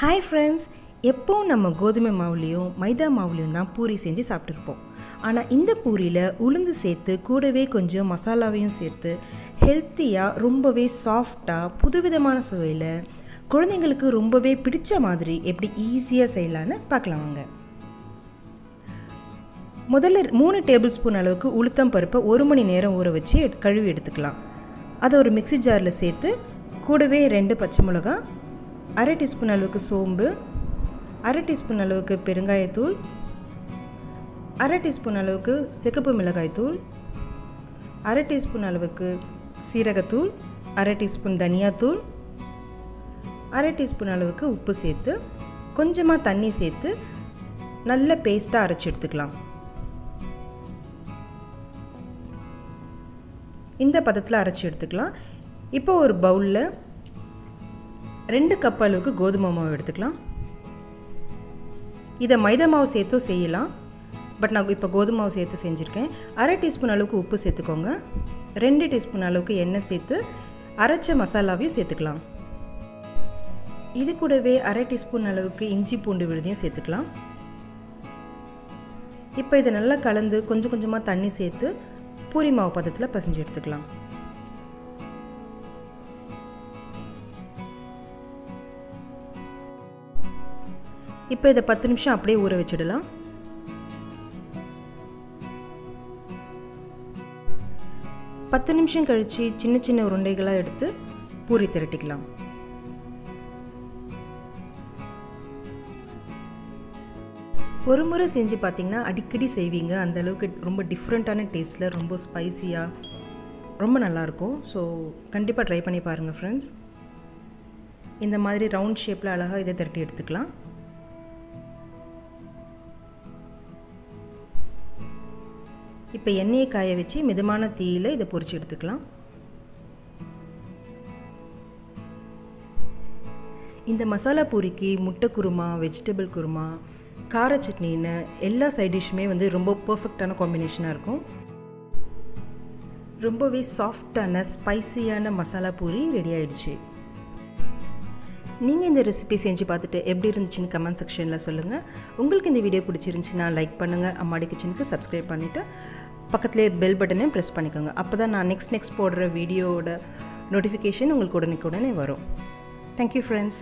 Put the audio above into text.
Hi friends, எப்போ நம்ம கோதுமை மாவுலையும் மைதா மாவுலையும் தான் பூரி செஞ்சு சாப்பிட்டுருப்போம். ஆனால் இந்த பூரியில் உளுந்து சேர்த்து கூடவே கொஞ்சம் மசாலாவையும் சேர்த்து ஹெல்த்தியாக ரொம்பவே சாஃப்டாக புதுவிதமான சுவையில் குழந்தைங்களுக்கு ரொம்பவே பிடிச்ச மாதிரி எப்படி ஈஸியாக செய்யலான்னு பார்க்கலாம் வாங்க. முதல்ல 3 டேபிள் ஸ்பூன் அளவுக்கு உளுத்தம் பருப்பை 1 மணி நேரம் ஊற வச்சு கழுவி எடுத்துக்கலாம். அதை ஒரு மிக்ஸி ஜாரில் சேர்த்து கூடவே 2 பச்சை மிளகாய், 1/2 டீஸ்பூன் அளவுக்கு சோம்பு, 1/2 டீஸ்பூன் அளவுக்கு பெருங்காயத்தூள், 1/2 டீஸ்பூன் அளவுக்கு சிகப்பு மிளகாய்த்தூள், 1/2 டீஸ்பூன் அளவுக்கு சீரகத்தூள், 1/2 டீஸ்பூன் தனியாத்தூள், 1/2 டீஸ்பூன் அளவுக்கு உப்பு சேர்த்து கொஞ்சமாக தண்ணி சேர்த்து நல்ல பேஸ்ட்டாக அரைச்சி எடுத்துக்கலாம். இந்த பதத்தில் அரைச்சி எடுத்துக்கலாம். இப்போ ஒரு பவுலில் 2 கப் அளவுக்கு கோதுமை மாவு எடுத்துக்கலாம். இதை மைதா மாவு சேர்த்தும் செய்யலாம், பட் நான் இப்போ கோதுமை மாவு சேர்த்து செஞ்சுருக்கேன். 1/2 டீஸ்பூன் அளவுக்கு உப்பு சேர்த்துக்கோங்க. 2 டீஸ்பூன் அளவுக்கு எண்ணெய் சேர்த்து அரைச்ச மசாலாவையும் சேர்த்துக்கலாம். இது கூடவே 1/2 டீஸ்பூன் அளவுக்கு இஞ்சி பூண்டு விழுதையும் சேர்த்துக்கலாம். இப்போ இதை நல்லா கலந்து கொஞ்சம் கொஞ்சமாக தண்ணி சேர்த்து பூரி மாவு பதத்தில் பிசைஞ்சு எடுத்துக்கலாம். இப்போ இதை 10 நிமிஷம் அப்படியே ஊற வச்சிடலாம். பத்து நிமிஷம் கழித்து சின்ன சின்ன உருண்டைகளாக எடுத்து பூரி திரட்டிக்கலாம். ஒரு முறை செஞ்சு பார்த்தீங்கன்னா அடிக்கடி செய்வீங்க. அந்த அளவுக்கு ரொம்ப டிஃப்ரெண்ட்டான டேஸ்ட்டில் ரொம்ப ஸ்பைஸியாக ரொம்ப நல்லாயிருக்கும். ஸோ கண்டிப்பாக ட்ரை பண்ணி பாருங்கள் ஃப்ரெண்ட்ஸ். இந்த மாதிரி ரவுண்ட் ஷேப்பில் அழகாக இதை திரட்டி எடுத்துக்கலாம். இப்போ எண்ணெயை காய வச்சு மிதமான தீயில் இதை பொரிச்சு எடுத்துக்கலாம். இந்த மசாலா பூரிக்கு முட்டை குருமா, வெஜிடபிள் குருமா, கார சட்னின்னு எல்லா சைட் டிஷ்ஷுமே ரொம்ப பர்ஃபெக்டான காம்பினேஷனாக இருக்கும். ரொம்பவே சாஃப்டான ஸ்பைசியான மசாலா பூரி ரெடி ஆகிடுச்சு. நீங்கள் இந்த ரெசிபி செஞ்சு பார்த்துட்டு எப்படி இருந்துச்சுன்னு கமெண்ட் செக்ஷனில் சொல்லுங்கள். உங்களுக்கு இந்த வீடியோ பிடிச்சிருந்துச்சுன்னா லைக் பண்ணுங்கள். அம்மாடி கிச்சனுக்கு சப்ஸ்கிரைப் பண்ணிவிட்டு பக்கத்துலேயே பெல் பட்டனையும் ப்ரெஸ் பண்ணிக்கோங்க. அப்போ தான் நான் நெக்ஸ்ட் போடுற வீடியோவோட நோட்டிஃபிகேஷன் உங்களுக்கு உடனே வரும். Thank you friends.